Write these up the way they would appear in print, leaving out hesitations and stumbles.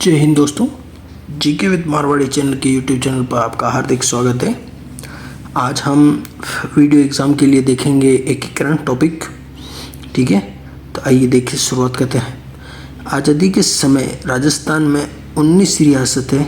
जय हिंद दोस्तों। GK with Marwari channel के यूट्यूब चैनल पर आपका हार्दिक स्वागत है। आज हम वीडियो एग्ज़ाम के लिए देखेंगे एकीकरण टॉपिक। ठीक है, तो आइए देखिए शुरुआत करते हैं। आज़ादी के समय राजस्थान में 19 रियासतें,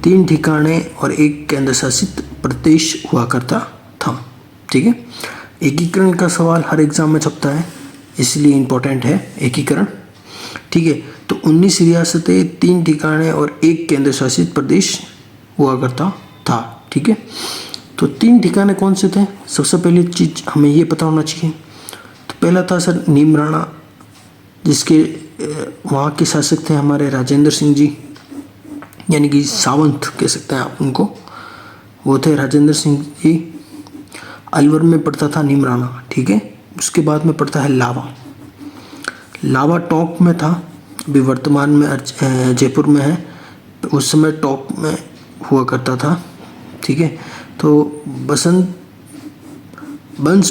3 ठिकाने और 1 केंद्र शासित प्रदेश हुआ करता था। ठीक है, एकीकरण का सवाल हर एग्ज़ाम में छपता है, इसलिए इम्पोर्टेंट है एकीकरण। ठीक है, तो 19 रियासतें, 3 ठिकाने और 1 केंद्र शासित प्रदेश हुआ करता था। ठीक है, तो 3 ठिकाने कौन से थे? सबसे पहली चीज़ हमें ये पता होना चाहिए। तो पहला था सर नीम राणा, जिसके वहाँ के शासक थे हमारे राजेंद्र सिंह जी, यानी कि सावंत कह सकते हैं आप उनको। वो थे राजेंद्र सिंह जी। अलवर में पड़ता था नीम राणा। ठीक है, उसके बाद में पड़ता है लावा। लावा टोंक में था, अभी वर्तमान में जयपुर में है, उस समय टोंक में हुआ करता था। ठीक है, तो वंश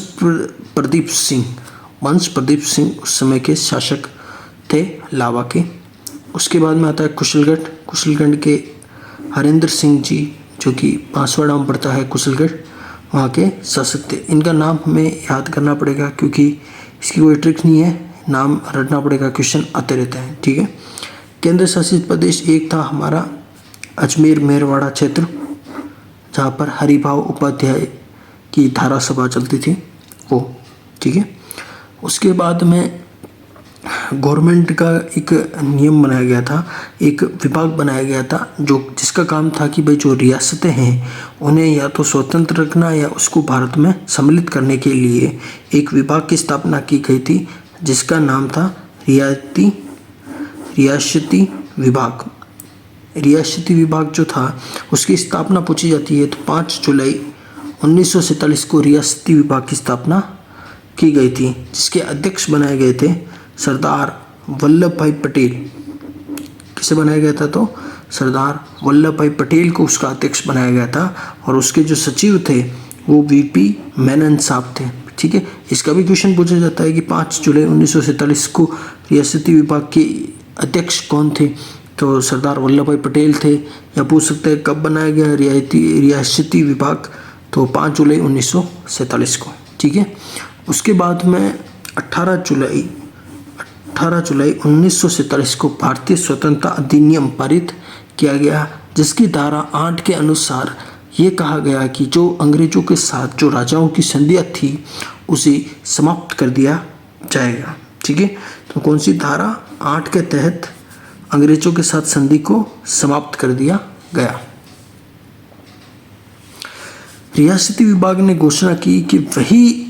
प्रदीप सिंह उस समय के शासक थे लावा के। उसके बाद में आता है कुशलगढ़ के हरेंद्र सिंह जी, जो कि बांसवाड़ा में पड़ता है कुशलगढ़, वहाँ के शासक थे। इनका नाम हमें याद करना पड़ेगा क्योंकि इसकी कोई ट्रिक नहीं है, नाम रटना पड़ेगा, क्वेश्चन आते रहते हैं। ठीक है, केंद्र शासित प्रदेश एक था हमारा अजमेर मेरवाड़ा क्षेत्र, जहाँ पर हरिभाव उपाध्याय की धारा सभा चलती थी वो। ठीक है, उसके बाद में गवर्नमेंट का एक नियम बनाया गया था, एक विभाग बनाया गया था जिसका काम था कि भाई जो रियासतें हैं उन्हें या तो स्वतंत्र रखना या उसको भारत में सम्मिलित करने के लिए एक विभाग की स्थापना की गई थी, जिसका नाम था रियासती विभाग। रियासती विभाग जो था उसकी स्थापना पूछी जाती है तो 5 जुलाई 1947 को रियासती विभाग की स्थापना की गई थी, जिसके अध्यक्ष बनाए गए थे सरदार वल्लभ भाई पटेल। किसे बनाया गया था? तो सरदार वल्लभ भाई पटेल को उसका अध्यक्ष बनाया गया था, और उसके जो सचिव थे वो वीपी मेनन साहब थे। ठीक है, इसका भी क्वेश्चन पूछा जाता है कि 5 जुलाई 1947 को रियासती विभाग के अध्यक्ष कौन थे? तो सरदार वल्लभ भाई पटेल थे। या पूछ सकते हैं कब बनाया गया रियासती विभाग? तो 5 जुलाई 1947 को। ठीक है, उसके बाद में 18 जुलाई 1947 को भारतीय स्वतंत्रता अधिनियम पारित किया गया, जिसकी धारा 8 के अनुसार ये कहा गया कि जो अंग्रेजों के साथ जो राजाओं की संधियाँ थी उसे समाप्त कर दिया जाएगा। ठीक है, तो कौन सी धारा? 8 के तहत अंग्रेजों के साथ संधि को समाप्त कर दिया गया। रियासती विभाग ने घोषणा की कि वही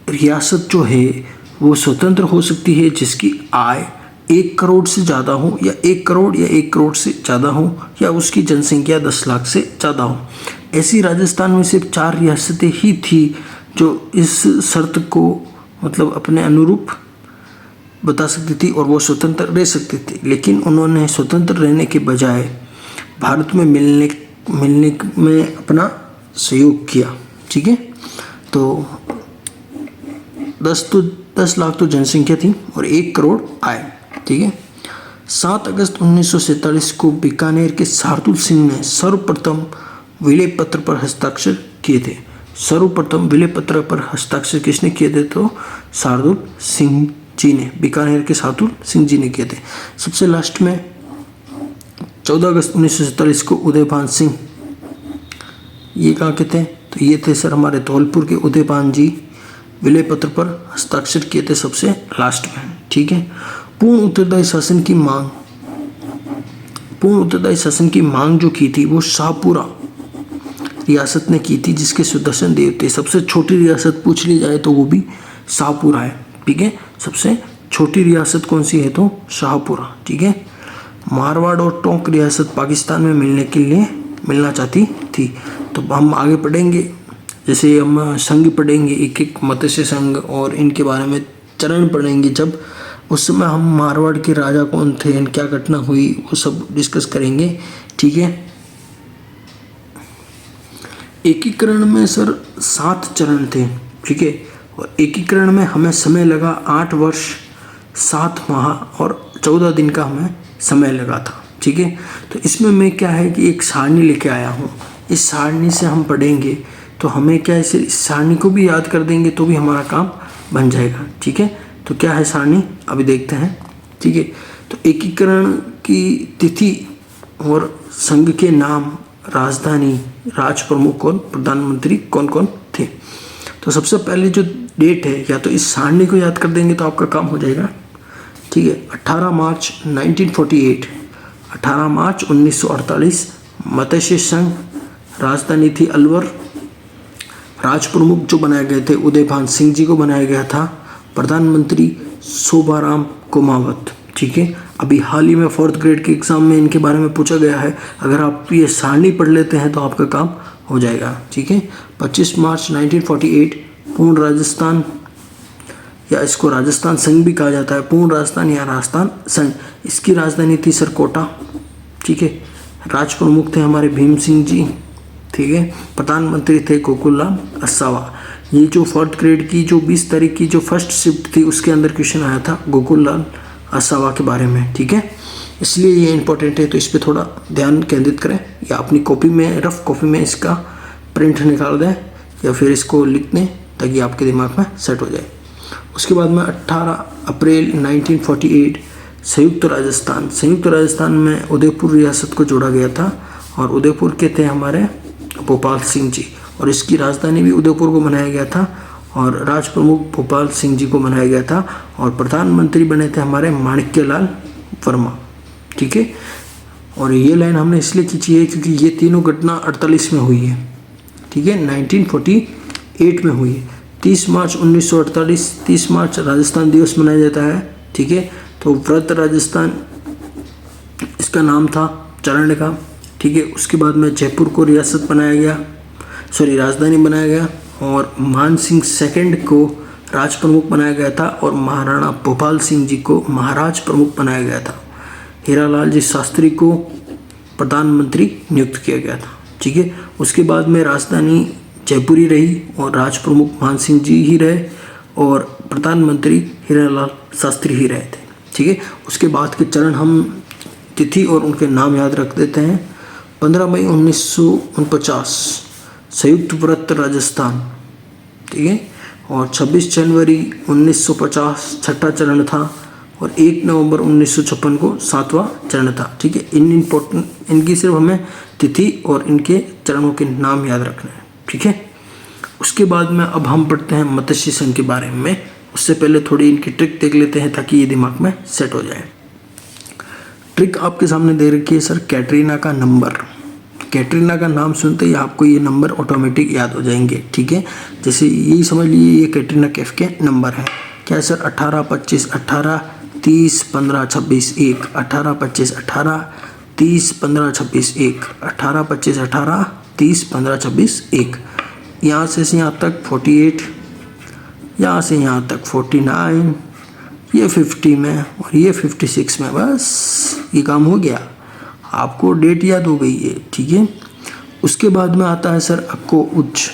रियासत जो है वो स्वतंत्र हो सकती है जिसकी आय 1 करोड़ से ज़्यादा हो, या 1 करोड़ या 1 करोड़ से ज़्यादा हो, या उसकी जनसंख्या 10 लाख से ज़्यादा हो। ऐसी राजस्थान में सिर्फ 4 रियासतें ही थी जो इस शर्त को मतलब अपने अनुरूप बता सकती थी और वो स्वतंत्र रह सकती थी। लेकिन उन्होंने स्वतंत्र रहने के बजाय भारत में मिलने में अपना सहयोग किया। ठीक है, तो 10 लाख तो जनसंख्या थी और 1 करोड़ आय। ठीक है, 7 अगस्त 1947 को बीकानेर के शार्दुल सिंह ने सर्वप्रथम विलय पत्र पर हस्ताक्षर किए थे। सर्वप्रथम विलय पत्र पर हस्ताक्षर किसने किए थे? तो शार्दुल सिंह जी ने, बीकानेर के शार्दुल सिंह जी ने किए थे। सबसे लास्ट में 14 अगस्त 1947 को उदयभान सिंह, ये कहाँ के थे? तो ये थे सर हमारे धौलपुर के उदयभान जी, विलय पत्र पर हस्ताक्षर किए थे सबसे लास्ट में। ठीक है, पूर्ण उत्तरदायी शासन की मांग जो की थी वो शाहपुरा रियासत ने की थी, जिसके सुदर्शन देव थे। सबसे छोटी रियासत पूछ ली जाए तो वो भी शाहपुरा है। ठीक है, सबसे छोटी रियासत कौन सी है? तो शाहपुरा। ठीक है, मारवाड़ और टोंक रियासत पाकिस्तान में मिलना चाहती थी। तो हम आगे पढ़ेंगे, जैसे हम संघ पढ़ेंगे, एक मत्स्य संघ, और इनके बारे में चरण पढ़ेंगे जब, उस समय हम मारवाड़ के राजा कौन थे, क्या घटना हुई, वो सब डिस्कस करेंगे। ठीक है, एकीकरण में सर 7 चरण थे। ठीक है, और एकीकरण में हमें समय लगा 8 वर्ष 7 माह और 14 दिन का हमें समय लगा था। ठीक है, तो इसमें मैं क्या है कि एक सारणी लेके आया हूँ। इस सारणी से हम पढ़ेंगे तो हमें क्या है, इस सारणी को भी याद कर देंगे तो भी हमारा काम बन जाएगा। ठीक है, तो क्या है सारणी अभी देखते हैं। ठीक है, तो एकीकरण की तिथि और संघ के नाम, राजधानी, राज प्रमुख और प्रधानमंत्री कौन कौन थे। तो सबसे पहले जो डेट है, या तो इस सारणी को याद कर देंगे तो आपका काम हो जाएगा। ठीक है, 18 मार्च 1948, 18 मार्च 1948 मत्स्य संघ, राजधानी थी अलवर, राज प्रमुख जो बनाए गए थे उदयभान सिंह जी को बनाया गया था, प्रधानमंत्री शोभाराम कुमावत। ठीक है, अभी हाल ही में 4th ग्रेड के एग्जाम में इनके बारे में पूछा गया है। अगर आप ये सारणी पढ़ लेते हैं तो आपका काम हो जाएगा। ठीक है, 25 मार्च 1948 पूर्ण राजस्थान, या इसको राजस्थान संघ भी कहा जाता है, पूर्ण राजस्थान या राजस्थान संघ, इसकी राजधानी थी सर कोटा। ठीक है, राज प्रमुख थे हमारे भीम सिंह जी। ठीक है, प्रधानमंत्री थे गोकुललाल असावा। ये जो 4th ग्रेड की जो 20 तारीख की जो फर्स्ट शिफ्ट थी उसके अंदर क्वेश्चन आया था गोकुललाल असावा के बारे में। ठीक है, इसलिए ये इंपॉर्टेंट है, तो इस पर थोड़ा ध्यान केंद्रित करें, या अपनी कॉपी में, रफ कॉपी में इसका प्रिंट निकाल दें या फिर इसको लिख दें ताकि आपके दिमाग में सेट हो जाए। उसके बाद में 18 अप्रैल 1948 संयुक्त राजस्थान में उदयपुर रियासत को जोड़ा गया था, और उदयपुर के थे हमारे भोपाल सिंह जी, और इसकी राजधानी भी उदयपुर को बनाया गया था, और राज प्रमुख भोपाल सिंह जी को बनाया गया था, और प्रधानमंत्री बने थे हमारे माणिक्यलाल वर्मा। ठीक है, और ये लाइन हमने इसलिए खींची है क्योंकि ये तीनों घटना 48 में हुई है। ठीक है, 1948 में हुई है। 30 मार्च 1948, 30 मार्च राजस्थान दिवस मनाया जाता है। ठीक है, तो व्रत राजस्थान इसका नाम था चरण का। ठीक है, उसके बाद में जयपुर को रियासत बनाया गया, राजधानी बनाया गया, और मान सिंह सेकंड को राज प्रमुख बनाया गया था, और महाराणा भोपाल सिंह जी को महाराज प्रमुख बनाया गया था। हीरालाल जी शास्त्री को प्रधानमंत्री नियुक्त किया गया था। ठीक है, उसके बाद में राजधानी जयपुर ही रही, और राज प्रमुख मान सिंह जी ही रहे, और प्रधानमंत्री हीरालाल शास्त्री ही रहे थे। ठीक है, उसके बाद के चरण हम तिथि और उनके नाम याद रख देते हैं। 15 मई 1949 संयुक्त व्रत राजस्थान। ठीक है, और 26 जनवरी 1950 छठा चरण था, और 1 नवंबर 1956 को 7वां चरण था। ठीक है, इनकी सिर्फ हमें तिथि और इनके चरणों के नाम याद रखने हैं। ठीक है, उसके बाद में अब हम पढ़ते हैं मत्स्य संघ के बारे में। उससे पहले थोड़ी इनकी ट्रिक देख लेते हैं ताकि ये दिमाग में सेट हो जाए। ट्रिक आपके सामने दे रखी है सर, कैटरीना का नंबर। कैटरीना का नाम सुनते ही आपको ये नंबर ऑटोमेटिक याद हो जाएंगे। ठीक है, जैसे यही समझ लीजिए ये कैटरीना कैफ के नंबर है। क्या है सर, 18 25 18 30 15 26 1, 18 25 18 30 15 26 1, 18 25 18 30 15 26 1। यहाँ से यहाँ तक 48, यहाँ से यहाँ तक 49, ये 50 में और ये 56 में। बस ये काम हो गया, आपको डेट याद हो गई है। ठीक है, उसके बाद में आता है सर अक्को उच्च।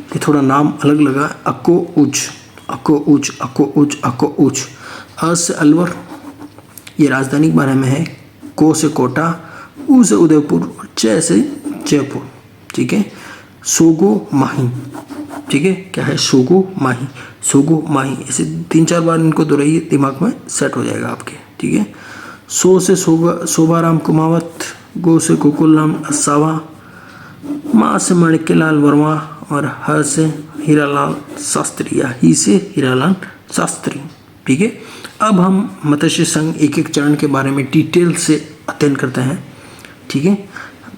ये थोड़ा नाम अलग लगा, अक्को उच्च, अक्को उच्च, अक्को उच्च, अक्को उच्च। अ से अलवर, ये राजधानी के बारे में है। को से कोटा, ऊ से उदयपुर, च से जयपुर। ठीक है, सोगो माही। ठीक है, क्या है, सोगो माही, सोगो माही। ऐसे 3-4 बार इनको दोहराइए, दिमाग में सेट हो जाएगा आपके। ठीक है, सो से शोभाराम कुमावत, गो से गोकुलराम असावा, माँ से माणिक्यलाल वर्मा, और ह से हीरालाल शास्त्री, या ही से हीरालाल शास्त्री। ठीक है, अब हम मत्स्य संघ एक एक चरण के बारे में डिटेल से अध्ययन करते हैं। ठीक है,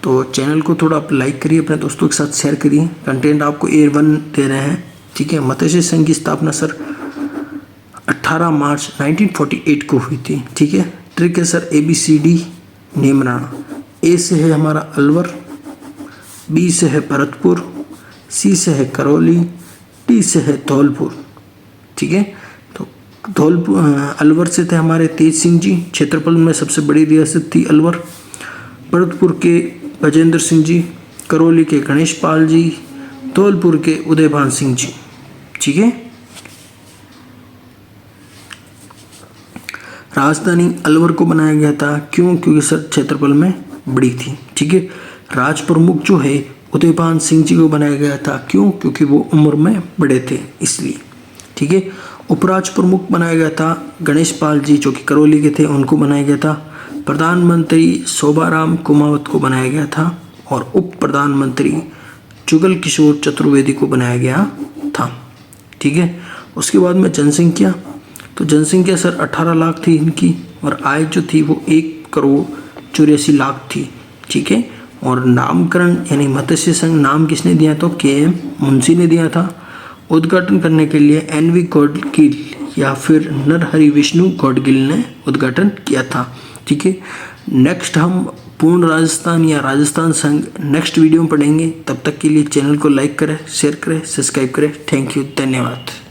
तो चैनल को थोड़ा आप लाइक करिए, अपने दोस्तों के साथ शेयर करिए। कंटेंट आपको A1 दे रहे हैं। ठीक है, मत्स्य संघ की स्थापना सर 18 मार्च 1948 को हुई थी। ठीक है, ट्रिक है सर ABCD नीमराणा। ए से है हमारा अलवर, बी से है भरतपुर, सी से है करौली, डी से है धौलपुर। ठीक है, तो धौलपुर अलवर से थे हमारे तेज सिंह जी, क्षेत्रफल में सबसे बड़ी रियासत थी अलवर। भरतपुर के गजेंद्र सिंह जी, करौली के गणेश पाल जी, धौलपुर के उदयभान सिंह जी। ठीक है, राजधानी अलवर को बनाया गया था, क्यों? क्योंकि सर क्षेत्रफल में बड़ी थी। ठीक है। राज प्रमुख जो है उदयपान सिंह जी को बनाया गया था, क्यों? क्योंकि वो उम्र में बड़े थे इसलिए। ठीक है। उपराज प्रमुख बनाया गया था गणेश पाल जी, जो कि करौली के थे, उनको बनाया गया था। प्रधानमंत्री शोभाराम कुमावत को बनाया गया था और उप प्रधानमंत्री जुगल किशोर चतुर्वेदी को बनाया गया था। ठीक है। उसके बाद में जनसंख्या, तो जनसंख्या सर 18 लाख थी इनकी और आय जो थी वो 1,84,00,000 थी। ठीक है। और नामकरण यानी मत्स्य संघ नाम किसने दिया? तो KM मुंशी ने दिया था। उद्घाटन करने के लिए NV गौडगिल या फिर नरहरि विष्णु गौडगिल ने उद्घाटन किया था। ठीक है। नेक्स्ट हम पूर्ण राजस्थान या राजस्थान संघ नेक्स्ट वीडियो में पढ़ेंगे। तब तक के लिए चैनल को लाइक करें, शेयर करें, सब्सक्राइब करें। थैंक यू, धन्यवाद।